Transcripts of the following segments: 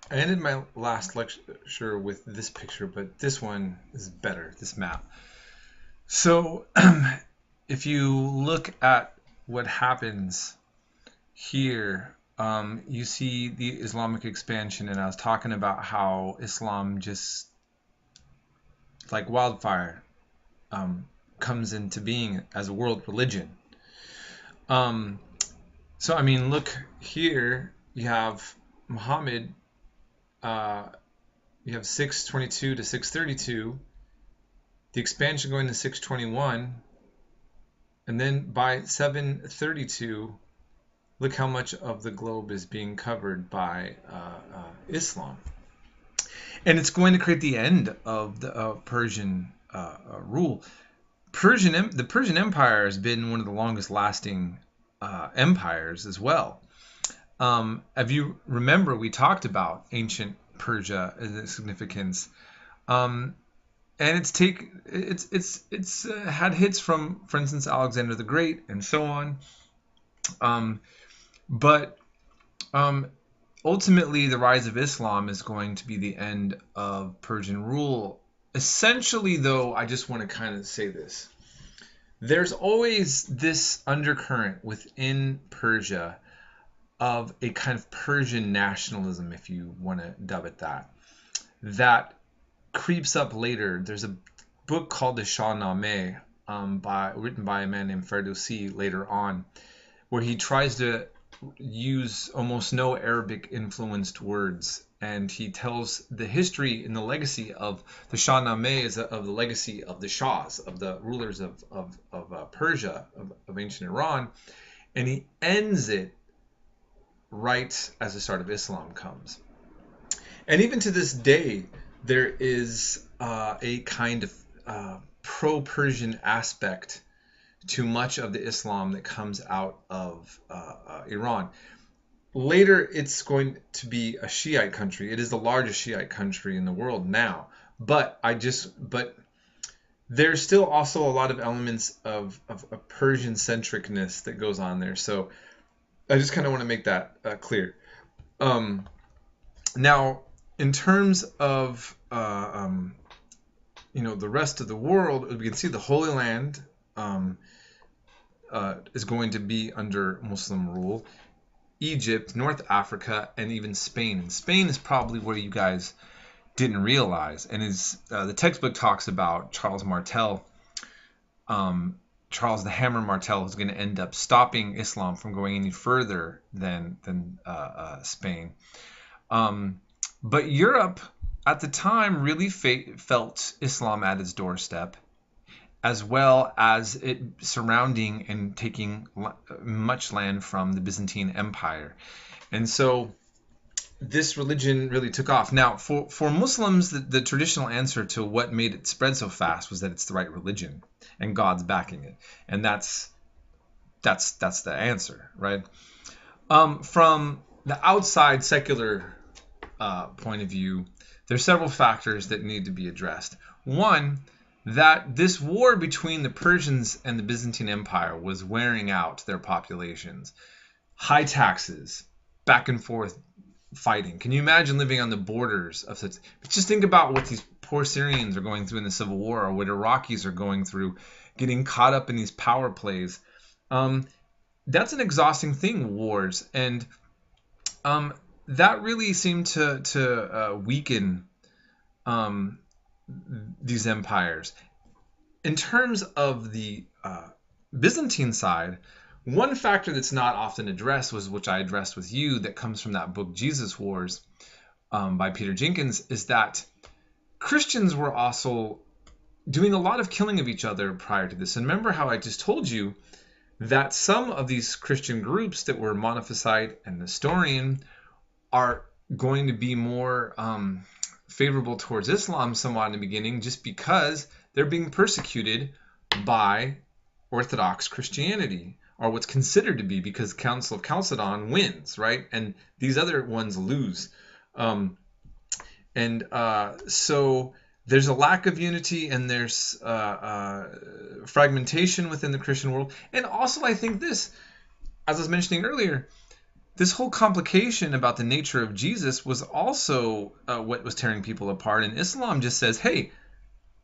I ended my last lecture with this picture, but this one is better, this map. So if you look at what happens here, you see the Islamic expansion, and I was talking about how Islam just like wildfire um, comes into being as a world religion. Um, so I mean, look here. You have Muhammad. Uh, you have 622 to 632. The expansion going to 621, and then by 732, look how much of the globe is being covered by Islam. And it's going to create the end of the Persian rule. The Persian Empire has been one of the longest lasting empires as well. If you remember, we talked about ancient Persia and its significance. And it's had hits from, for instance, Alexander the Great and so on. But ultimately, the rise of Islam is going to be the end of Persian rule. Essentially, though, I just want to kind of say this. There's always this undercurrent within Persia of a kind of Persian nationalism, if you want to dub it that, that creeps up later. There's a book called the Shahnameh, written by a man named Ferdowsi later on, where he tries to use almost no Arabic influenced words, and he tells the history and the legacy of the Shahnameh is of the legacy of the Shahs, of the rulers of Persia, of ancient Iran, and he ends it right as the start of Islam comes. And even to this day, there is a kind of pro-Persian aspect to much of the Islam that comes out of Iran. Later, it's going to be a Shiite country. It is the largest Shiite country in the world now. But there's still also a lot of elements of a Persian centricness that goes on there. So I just kind of want to make that clear. Now, in terms of the rest of the world, we can see the Holy Land is going to be under Muslim rule. Egypt, North Africa, and even Spain. And Spain is probably where you guys didn't realize, and the textbook talks about Charles Martel. Charles the Hammer Martel is going to end up stopping Islam from going any further than Spain. But Europe at the time really felt Islam at its doorstep, as well as it surrounding and taking much land from the Byzantine Empire. And so this religion really took off. Now, for Muslims, the traditional answer to what made it spread so fast was that it's the right religion and God's backing it. And that's the answer, right? From the outside secular point of view, there's several factors that need to be addressed. One, that this war between the Persians and the Byzantine Empire was wearing out their populations. High taxes, back and forth fighting. Can you imagine living on the borders of such? Just think about what these poor Syrians are going through in the civil war, or what Iraqis are going through, getting caught up in these power plays. That's an exhausting thing, wars, and that really seemed to weaken these empires. In terms of the Byzantine side, one factor that's not often addressed was, which I addressed with you, that comes from that book Jesus Wars by Peter Jenkins, is that Christians were also doing a lot of killing of each other prior to this. And remember how I just told you that some of these Christian groups that were Monophysite and Nestorian are going to be more favorable towards Islam somewhat in the beginning, just because they're being persecuted by Orthodox Christianity, or what's considered to be, because Council of Chalcedon wins, right? And these other ones lose. So there's a lack of unity, and there's fragmentation within the Christian world. And also, I think this, as I was mentioning earlier, this whole complication about the nature of Jesus was also what was tearing people apart. And Islam just says, hey,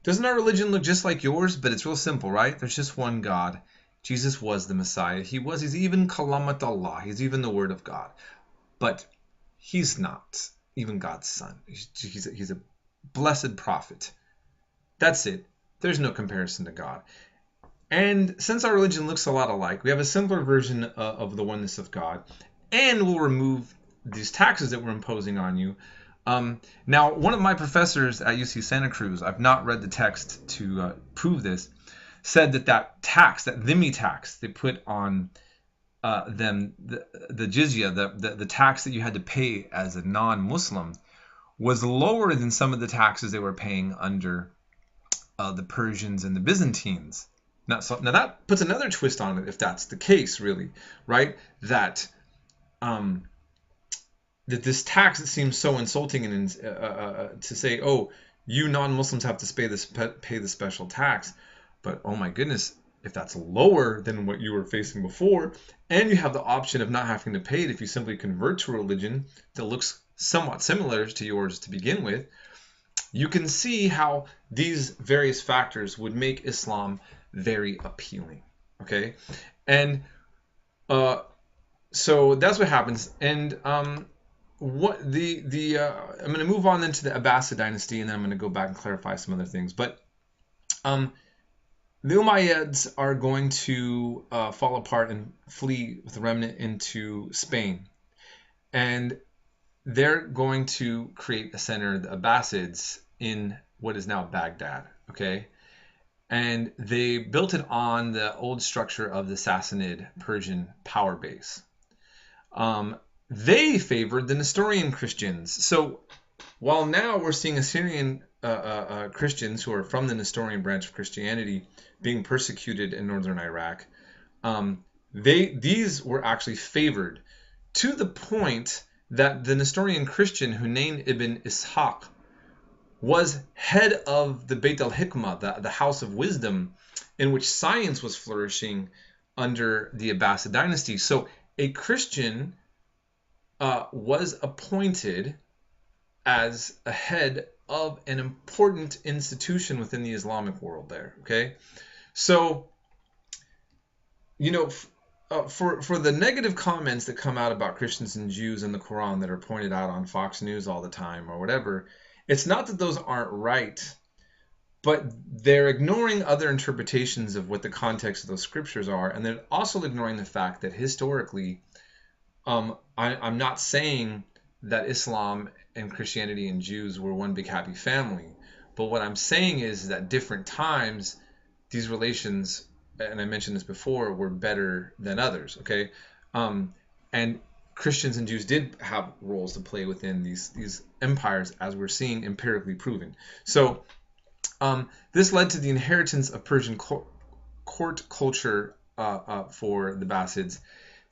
doesn't our religion look just like yours? But it's real simple, right? There's just one God. Jesus was the Messiah. He's even Kalamat Allah. He's even the Word of God. But he's not even God's son. He's a blessed prophet. That's it. There's no comparison to God. And since our religion looks a lot alike, we have a simpler version of the oneness of God. And we'll remove these taxes that we're imposing on you. Now, one of my professors at UC Santa Cruz, I've not read the text to prove this, said that tax, that dhimmi tax they put on them, the jizya, the tax that you had to pay as a non-Muslim, was lower than some of the taxes they were paying under the Persians and the Byzantines. Now that puts another twist on it, if that's the case, really, right? That this tax, it seems so insulting and to say, oh, you non-Muslims have to pay the special tax. But oh my goodness, if that's lower than what you were facing before, and you have the option of not having to pay it if you simply convert to a religion that looks somewhat similar to yours to begin with, you can see how these various factors would make Islam very appealing. Okay, and so that's what happens. And I'm going to move on then to the Abbasid Dynasty, and then I'm going to go back and clarify some other things. But the Umayyads are going to fall apart and flee with the remnant into Spain, and they're going to create a center, the Abbasids, in what is now Baghdad. Okay. And they built it on the old structure of the Sassanid Persian power base. They favored the Nestorian Christians. So while now we're seeing Assyrian Christians who are from the Nestorian branch of Christianity being persecuted in northern Iraq, these were actually favored to the point that the Nestorian Christian Hunayn ibn Ishaq was head of the Beit al-Hikmah, the House of Wisdom, in which science was flourishing under the Abbasid Dynasty. So a Christian was appointed as a head of an important institution within the Islamic world there. Okay, so for the negative comments that come out about Christians and Jews in the Quran that are pointed out on Fox News all the time or whatever, it's not that those aren't right, but they're ignoring other interpretations of what the context of those scriptures are, and they're also ignoring the fact that historically, I'm not saying that Islam and Christianity and Jews were one big happy family, but what I'm saying is that different times, these relations, and I mentioned this before, were better than others, okay? And Christians and Jews did have roles to play within these empires, as we're seeing empirically proven. So this led to the inheritance of Persian court culture for the Abbasids.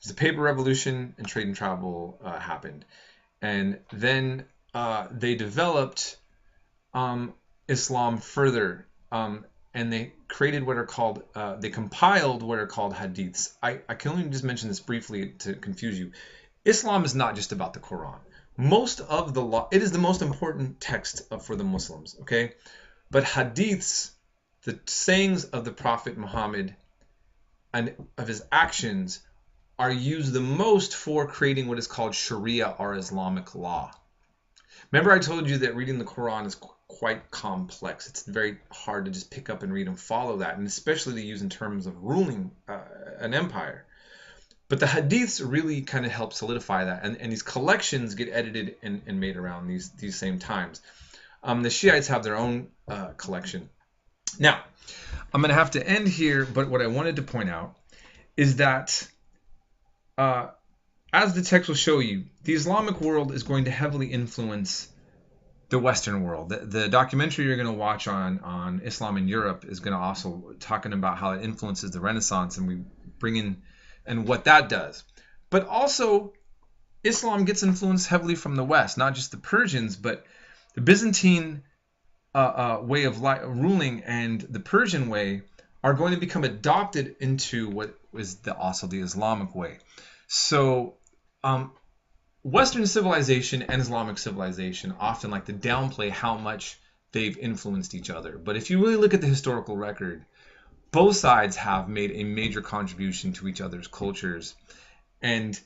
The paper revolution and trade and travel happened. And then they developed Islam further, and they created what are called, they compiled what are called hadiths. I can only just mention this briefly to confuse you. Islam is not just about the Quran. Most of the law, it is the most important text for the Muslims, okay? But hadiths, the sayings of the Prophet Muhammad and of his actions, are used the most for creating what is called Sharia, or Islamic law. Remember I told you that reading the Quran is quite complex. It's very hard to just pick up and read and follow that, and especially to use in terms of ruling an empire. But the hadiths really kind of help solidify that, and these collections get edited and made around these same times. The Shiites have their own collection. Now, I'm going to have to end here, but what I wanted to point out is that as the text will show you, the Islamic world is going to heavily influence the Western world. The documentary you're going to watch on Islam in Europe is going to also talking about how it influences the Renaissance, and we bring in and what that does. But also, Islam gets influenced heavily from the West, not just the Persians, but the Byzantine way of ruling and the Persian way are going to become adopted into what is also the Islamic way. So Western civilization and Islamic civilization often like to downplay how much they've influenced each other. But if you really look at the historical record, both sides have made a major contribution to each other's cultures. And,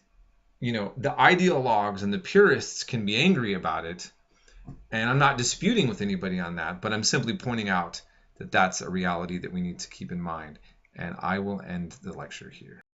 the ideologues and the purists can be angry about it. And I'm not disputing with anybody on that, but I'm simply pointing out that that's a reality that we need to keep in mind. And I will end the lecture here.